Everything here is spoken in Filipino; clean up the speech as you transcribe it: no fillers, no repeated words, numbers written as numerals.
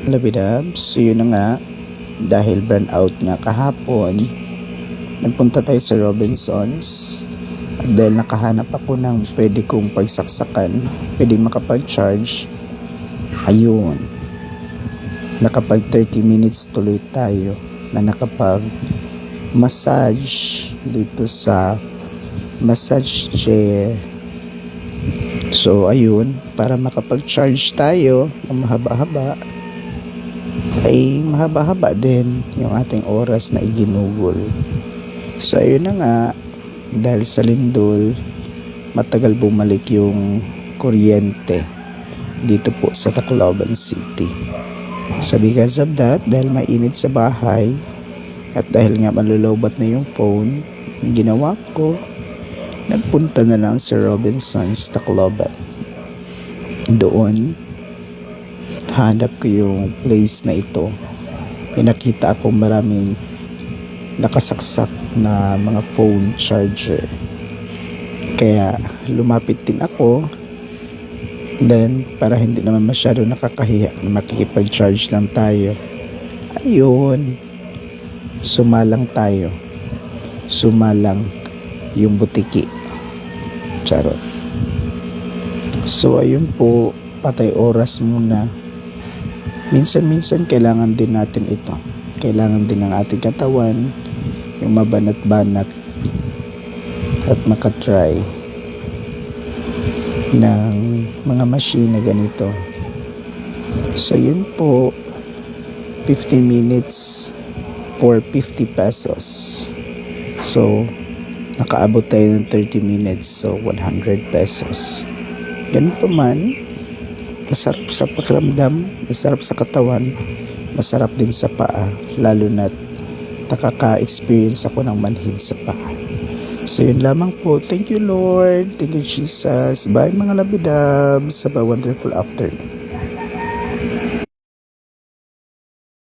Labidabs, so yun na nga, dahil burn out nga kahapon, nagpunta tayo sa Robinsons. At dahil nakahanap ako ng pwede kong pagsaksakan, pwede makapag-charge, ayun, nakapag 30 minutes tuloy tayo na nakapag massage dito sa massage chair. So ayun, para makapag-charge tayo ng mahaba-haba, ay mahaba-haba din yung ating oras na iginugol. So ayun na nga, dahil sa lindol, matagal bumalik yung kuryente dito po sa Tacloban City. So because of that, dahil mainit sa bahay at dahil nga malulowbat na yung phone, yung ginawa ko, nagpunta na lang sa Robinsons Tacloban. Doon hanap ko yung place na ito. Pinakita ako maraming nakasaksak na mga phone charger, kaya lumapit din ako. Then para hindi naman masyado nakakahiya, makikipag-charge lang tayo. Ayun, sumalang tayo, sumalang yung butiki, charot. So ayun po, patay oras muna. Minsan-minsan kailangan din natin ito. Kailangan din ng ating katawan yung mabanat-banat at makatry ng mga machine na ganito. So yun po, 15 minutes for 50 pesos. So nakaabot tayo ng 30 minutes, so 100 pesos. Ganun pa man, masarap sa pakiramdam, masarap sa katawan, masarap din sa paa, lalo na't nakaka-experience ako ng manhid sa paa. So yun lamang po. Thank you Lord, thank you Jesus. Bye mga labidabs, have a wonderful afternoon.